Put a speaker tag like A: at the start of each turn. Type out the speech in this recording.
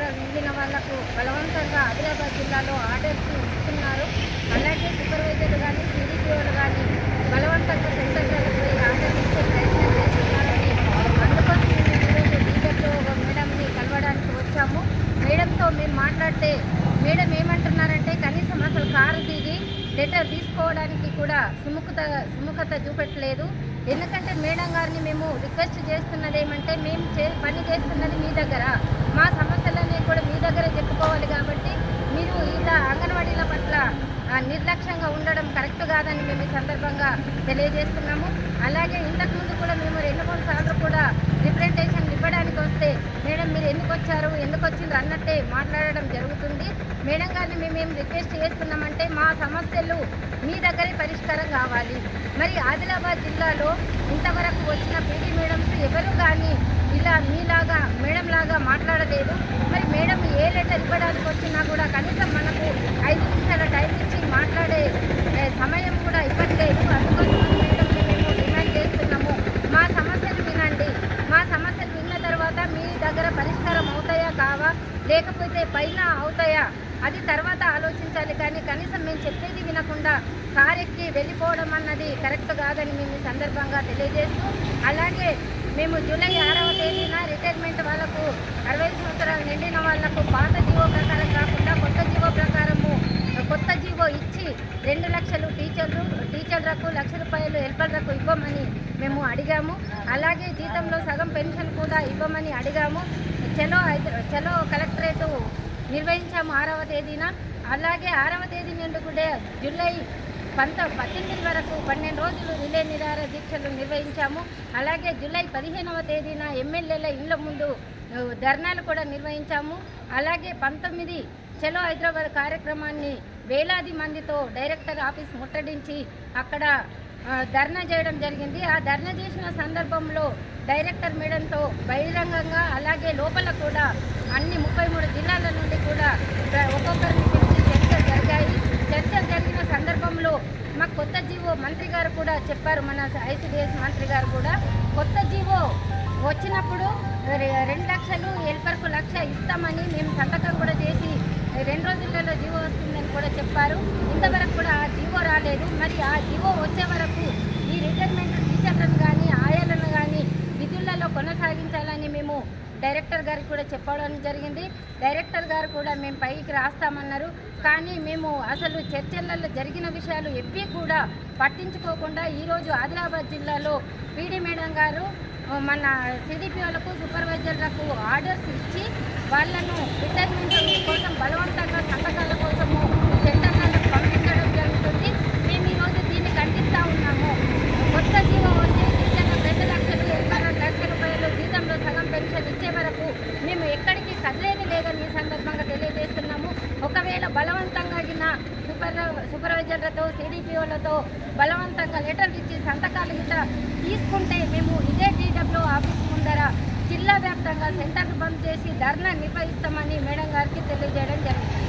A: సంవత్సరాలు నిండిన వాళ్లకు బలవంతంగా ఆదిలాబాద్ జిల్లాలో ఆర్డర్స్ ఇస్తున్నారు. అలాగే సూపర్వైజర్లు కానీ సిడిపిఓలు కానీ బలవంతంగా సెంటర్లకు పోయి ఆర్డర్లు ఇచ్చే ప్రయత్నం చేస్తున్నారని అందుకోసం మేము ఈరోజు టీచర్తో మేడంని కలవడానికి వచ్చాము. మేడంతో మేము మాట్లాడితే మేడం ఏమంటున్నారంటే కనీసం అసలు కారు దిగి లెటర్ తీసుకోవడానికి కూడా సుముఖత చూపెట్టలేదు. ఎందుకంటే మేడం గారిని మేము రిక్వెస్ట్ చేస్తున్నది ఏమంటే మేము పని చేస్తున్నది మీ దగ్గర, మా సమస్యలన్నీ కూడా మీ దగ్గర చెప్పుకోవాలి కాబట్టి మీరు ఇలా అంగన్వాడీల పట్ల నిర్లక్ష్యంగా ఉండడం కరెక్ట్ కాదని మేము ఈ సందర్భంగా తెలియజేస్తున్నాము. అలాగే ఇంతకుముందు కూడా మేము 2-3 సార్లు కూడా రిప్రజెంటేషన్ ఇవ్వడానికి వస్తే మేడం మీరు ఎందుకు వచ్చారు ఎందుకు వచ్చిండ్రు అన్నట్టే మాట్లాడడం జరుగుతుంది. మేడం గారిని మేమేం రిక్వెస్ట్ చేస్తున్నామంటే మా సమస్యలు మీ దగ్గరే పరిష్కారం కావాలి. మరి ఆదిలాబాద్ జిల్లాలో ఇంతవరకు వచ్చిన పీడీ మేడమ్స్ ఎవరు కానీ ఇలా మీలాగా మేడం లాగా మాట్లాడలేదు. మరి మేడం ఏ లెటర్ ఇవ్వడానికి వచ్చినా కూడా కనీసం మనకు 5 నిమిషాల టైం ఇచ్చి మాట్లాడే సమయం కూడా ఇవ్వట్లేదు. అందుకోసం మేడం మేము డిమాండ్ చేస్తున్నాము, మా సమస్యలు వినండి, మా సమస్యలు విన్న తర్వాత మీ దగ్గర పరిష్కారం అవుతాయా కావా లేకపోతే పైన అవుతాయా అది తర్వాత ఆలోచించాలి. కానీ కనీసం మేము చెప్పేది వినకుండా కారెక్కి వెళ్ళిపోవడం అన్నది కరెక్ట్ కాదని మేము ఈ సందర్భంగా తెలియజేస్తూ, అలాగే మేము జూలై 6వ తేదీన రిటైర్మెంట్ వాళ్ళకు 60 సంవత్సరాలు నిండిన వాళ్లకు పాత జీవో ప్రకారం కాకుండా కొత్త జీవో ప్రకారము కొత్త జీవో ఇచ్చి 2 లక్షలు టీచర్లకు ₹1,00,000 హెల్పర్లకు ఇవ్వమని మేము అడిగాము. అలాగే జీతంలో సగం పెన్షన్ కూడా ఇవ్వమని అడిగాము. చలో కలెక్టరేటు నిర్వహించాము 6వ తేదీన. అలాగే 6వ తేదీ నుండి కూడా జూలై 18 వరకు 12 రోజులు రిలే నిరాహార దీక్షలు నిర్వహించాము. అలాగే జూలై 15వ తేదీన ఎమ్మెల్యేల ఇళ్ల ముందు ధర్నాలు కూడా నిర్వహించాము. అలాగే 19 చలో హైదరాబాద్ కార్యక్రమాన్ని వేలాది మందితో డైరెక్టర్ ఆఫీస్ ముట్టడించి అక్కడ ధర్నా చేయడం జరిగింది. ఆ ధర్నా చేసిన సందర్భంలో డైరెక్టర్ మేడంతో బహిరంగంగా అలాగే లోపల కూడా అన్ని 33 జిల్లాల నుండి కూడా ఒక్కొక్కరిని పిలిచి చర్చలు జరిగాయి. చర్చలు జరిగిన సందర్భంలో మాకు కొత్త జీవో మంత్రి గారు కూడా చెప్పారు, మన ఐసిడిఎస్ మంత్రి గారు కూడా కొత్త జీవో వచ్చినప్పుడు 2 లక్షలు హెల్పర్కు 1,00,000 ఇస్తామని మేము సంతకం కూడా చేసి 2 రోజులలో జీవో వస్తుందని కూడా చెప్పారు. ఇంతవరకు కూడా ఆ జీవో రాలేదు. మరి ఆ జీవో వచ్చే వరకు ఈ రిటైర్మెంట్ టీచర్లను కానీ ఆయాలను కానీ విధులలో కొనసాగించాలని మేము డైరెక్టర్ గారికి కూడా చెప్పడం జరిగింది. డైరెక్టర్ గారు కూడా మేము పైకి రాస్తామన్నారు. కానీ మేము అసలు చర్చలలో జరిగిన విషయాలు ఎవ్వి కూడా పట్టించుకోకుండా ఈరోజు ఆదిలాబాద్ జిల్లాలో పీడీ మేడం గారు మన సిడిపిఓలకు సూపర్వైజర్లకు ఆర్డర్స్ ఇచ్చి వాళ్ళను రిటైర్మెంట్ కోసం బలవంతంగా సంతకాల కోసము సెంటర్లకు పంపించడం జరుగుతుంది. మేము ఈరోజు దీన్ని ఖండిస్తూ ఉన్నాము. కొత్త జీవో వచ్చి టీచర్లకు 2 లక్షలు ₹1,00,000 జీతంలో సగం పెన్షన్ ఇచ్చే వరకు మేము ఎక్కడికి కదిలేది లేదని ఈ సందర్భంగా తెలియజేస్తున్నాము. ఒకవేళ బలవంతంగా సూపర్వైజర్లతో సిడిపిఓలతో బలవంతంగా లెటర్లు ఇచ్చి సంతకాలు గిట్ట తీసుకుంటే మేము ఇదే టీడబ్ల్యూ ఆఫీస్ ముందర జిల్లా వ్యాప్తంగా సెంటర్లు బంద్ చేసి ధర్నా నిర్వహిస్తామని మేడం గారికి తెలియజేయడం జరిగింది.